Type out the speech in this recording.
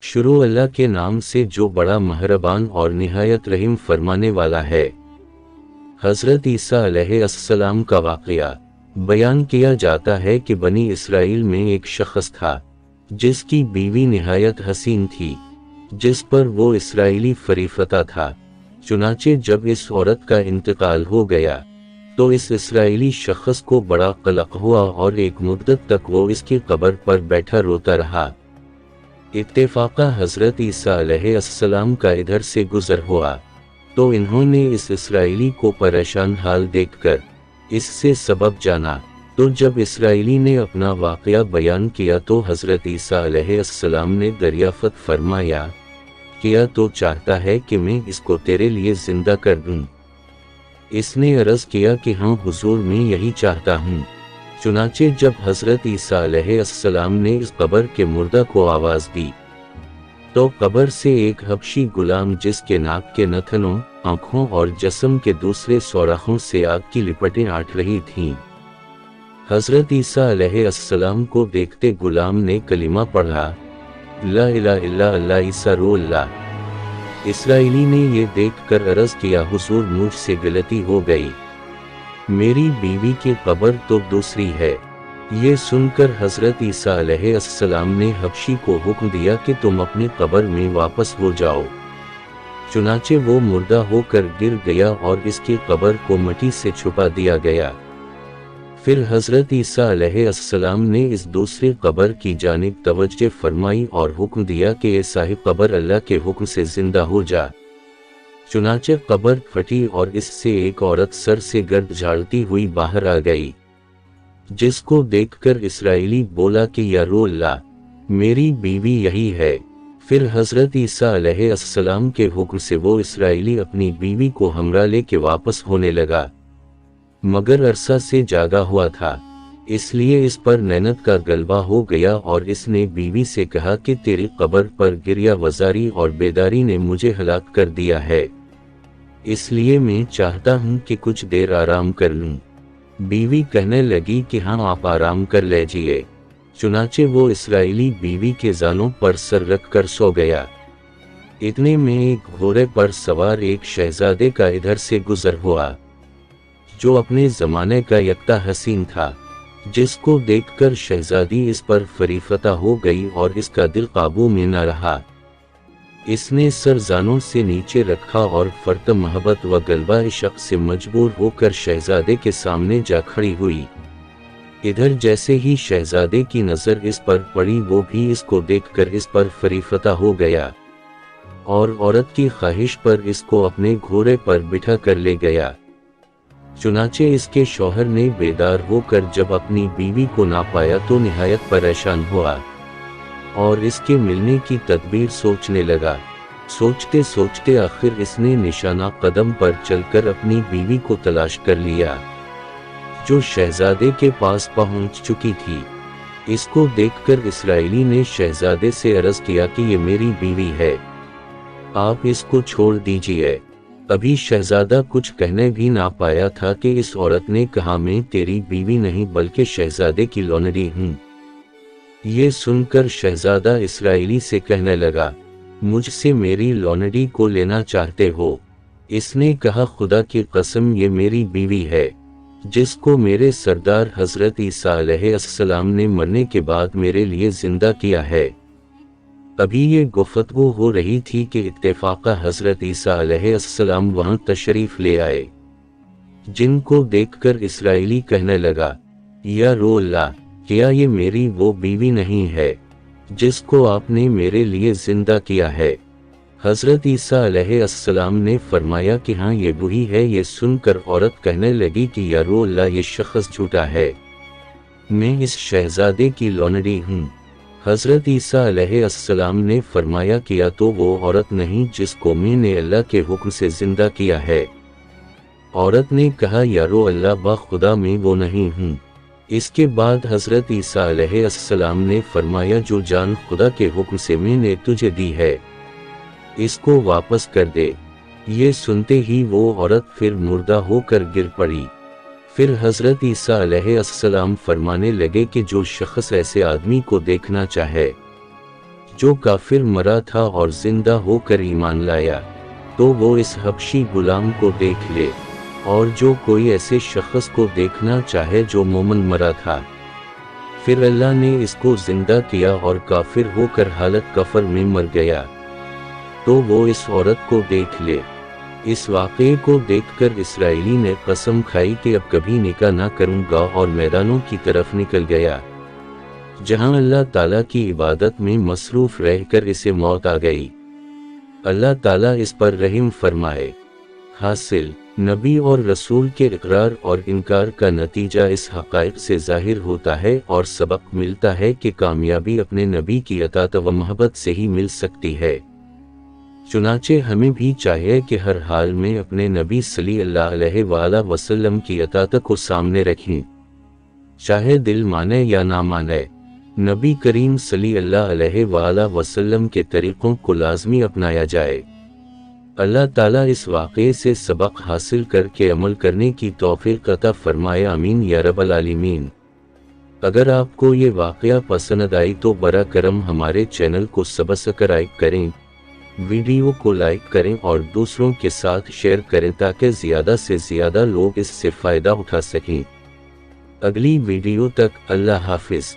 شروع اللہ کے نام سے جو بڑا مہربان اور نہایت رحم فرمانے والا ہے۔ حضرت عیسیٰ علیہ السلام کا واقعہ بیان کیا جاتا ہے کہ بنی اسرائیل میں ایک شخص تھا جس کی بیوی نہایت حسین تھی، جس پر وہ اسرائیلی فریفتہ تھا۔ چنانچہ جب اس عورت کا انتقال ہو گیا تو اس اسرائیلی شخص کو بڑا قلق ہوا اور ایک مدت تک وہ اس کی قبر پر بیٹھا روتا رہا۔ اتفاقا حضرت عیسیٰ علیہ السلام کا ادھر سے گزر ہوا تو انہوں نے اس اسرائیلی کو پریشان حال دیکھ کر اس سے سبب جانا، تو جب اسرائیلی نے اپنا واقعہ بیان کیا تو حضرت عیسیٰ علیہ السلام نے دریافت فرمایا، کیا تو چاہتا ہے کہ میں اس کو تیرے لیے زندہ کر دوں؟ اس نے عرض کیا کہ ہاں حضور، میں یہی چاہتا ہوں۔ چنانچہ جب حضرت عیسیٰ علیہ السلام نے اس قبر کے مردہ کو آواز دی تو قبر سے ایک حبشی غلام، جس کے ناک کے نتھنوں، آنکھوں اور جسم کے دوسرے سوراخوں سے آگ کی لپٹیں آٹھ رہی تھیں، حضرت عیسیٰ علیہ السلام کو دیکھتے غلام نے کلمہ پڑھا، لا الہ الا اللہ عیسیٰ رو اللہ۔ اسرائیلی نے یہ دیکھ کر عرض کیا، حضور مجھ سے غلطی ہو گئی، میری بیوی کی قبر تو دوسری ہے۔ یہ سن کر حضرت عیسیٰ علیہ السلام نے حبشی کو حکم دیا کہ تم اپنی قبر میں واپس ہو جاؤ۔ چنانچہ وہ مردہ ہو کر گر گیا اور اس کی قبر کو مٹی سے چھپا دیا گیا۔ پھر حضرت عیسیٰ علیہ السلام نے اس دوسری قبر کی جانب توجہ فرمائی اور حکم دیا کہ اے صاحب قبر، اللہ کے حکم سے زندہ ہو جا۔ چنانچہ قبر پھٹی اور اس سے ایک عورت سر سے گرد جھاڑتی ہوئی باہر آ گئی، جس کو دیکھ کر اسرائیلی بولا کہ یا رو اللہ، میری بیوی یہی ہے۔ پھر حضرت عیسیٰ علیہ السلام کے حکم سے وہ اسرائیلی اپنی بیوی کو ہمراہ لے کے واپس ہونے لگا، مگر عرصہ سے جاگا ہوا تھا، اس لیے اس پر نینت کا غلبہ ہو گیا اور اس نے بیوی سے کہا کہ تیری قبر پر گریہ وزاری اور بیداری نے مجھے ہلاک کر دیا ہے، اس لیے میں چاہتا ہوں کہ کچھ دیر آرام کر لوں۔ بیوی کہنے لگی کہ ہاں آپ آرام کر لیجئے۔ چنانچہ وہ اسرائیلی بیوی کے زانوں پر سر رکھ کر سو گیا۔ اتنے میں ایک گھوڑے پر سوار ایک شہزادے کا ادھر سے گزر ہوا، جو اپنے زمانے کا یکتا حسین تھا، جس کو دیکھ کر شہزادی اس پر فریفتہ ہو گئی اور اس کا دل قابو میں نہ رہا۔ اس نے سر زانوں سے نیچے رکھا اور فرط محبت و غلبہ عشق سے مجبور ہو کر شہزادے کے سامنے جا کھڑی ہوئی۔ ادھر جیسے ہی شہزادے کی نظر اس پر پڑی، وہ بھی اس کو دیکھ کر اس پر فریفتہ ہو گیا اور عورت کی خواہش پر اس کو اپنے گھوڑے پر بٹھا کر لے گیا۔ چنانچہ اس کے شوہر نے بیدار ہو کر جب اپنی بیوی کو نہ پایا تو نہایت پریشان ہوا اور اس کے ملنے کی تدبیر سوچنے لگا۔ سوچتے سوچتے آخر اس نے نشانہ قدم پر چل کر اپنی بیوی کو تلاش کر لیا، جو شہزادے کے پاس پہنچ چکی تھی۔ اس کو دیکھ کر اسرائیلی نے شہزادے سے عرض کیا کہ یہ میری بیوی ہے، آپ اس کو چھوڑ دیجئے۔ ابھی شہزادہ کچھ کہنے بھی نہ پایا تھا کہ اس عورت نے کہا، میں تیری بیوی نہیں بلکہ شہزادے کی لونڈی ہوں۔ یہ سن کر شہزادہ اسرائیلی سے کہنے لگا، مجھ سے میری لونڈی کو لینا چاہتے ہو؟ اس نے کہا، خدا کی قسم یہ میری بیوی ہے، جس کو میرے سردار حضرت عیسیٰ علیہ السلام نے مرنے کے بعد میرے لیے زندہ کیا ہے۔ ابھی یہ گفتگو ہو رہی تھی کہ اتفاقا حضرت عیسیٰ علیہ السلام وہاں تشریف لے آئے، جن کو دیکھ کر اسرائیلی کہنے لگا، یا رو اللہ، کیا یہ میری وہ بیوی نہیں ہے جس کو آپ نے میرے لیے زندہ کیا ہے؟ حضرت عیسیٰ علیہ السلام نے فرمایا کہ ہاں یہ وہی ہے۔ یہ سن کر عورت کہنے لگی کہ یا رو اللہ، یہ شخص جھوٹا ہے، میں اس شہزادے کی لونڈی ہوں۔ حضرت عیسیٰ علیہ السلام نے فرمایا کہ یا تو وہ عورت نہیں جس کو میں نے اللہ کے حکم سے زندہ کیا ہے۔ عورت نے کہا، یا رو اللہ، بخدا میں وہ نہیں ہوں۔ اس کے بعد حضرت عیسیٰ علیہ السلام نے فرمایا، جو جان خدا کے حکم سے میں نے تجھے دی ہے، اس کو واپس کر دے۔ یہ سنتے ہی وہ عورت پھر مردہ ہو کر گر پڑی۔ پھر حضرت عیسیٰ علیہ السلام فرمانے لگے کہ جو شخص ایسے آدمی کو دیکھنا چاہے جو کافر مرا تھا اور زندہ ہو کر ایمان لایا تو وہ اس حبشی غلام کو دیکھ لے، اور جو کوئی ایسے شخص کو دیکھنا چاہے جو مومن مرا تھا۔ پھر اللہ نے اس کو زندہ کیا اور کافر ہو کر حالت کفر میں مر گیا تو وہ اس عورت کو دیکھ لے۔ اس واقعے کو دیکھ کر اسرائیلی نے قسم کھائی کہ اب کبھی نکاح نہ کروں گا اور میدانوں کی طرف نکل گیا، جہاں اللہ تعالیٰ کی عبادت میں مصروف رہ کر اسے موت آ گئی۔ اللہ تعالیٰ اس پر رحم فرمائے۔ حاصل، نبی اور رسول کے اقرار اور انکار کا نتیجہ اس حقائق سے ظاہر ہوتا ہے اور سبق ملتا ہے کہ کامیابی اپنے نبی کی اطاعت و محبت سے ہی مل سکتی ہے۔ چنانچہ ہمیں بھی چاہیے کہ ہر حال میں اپنے نبی صلی اللہ علیہ وآلہ وسلم کی اطاعت کو سامنے رکھیں، چاہے دل مانے یا نہ مانے۔ نبی کریم صلی اللہ علیہ وآلہ وسلم کے طریقوں کو لازمی اپنایا جائے۔ اللہ تعالیٰ اس واقعے سے سبق حاصل کر کے عمل کرنے کی توفیق عطا فرمائے، آمین یا رب العالمین۔ اگر آپ کو یہ واقعہ پسند آئی تو برا کرم ہمارے چینل کو سبسکرائب کریں، ویڈیو کو لائک کریں اور دوسروں کے ساتھ شیئر کریں تاکہ زیادہ سے زیادہ لوگ اس سے فائدہ اٹھا سکیں۔ اگلی ویڈیو تک اللہ حافظ۔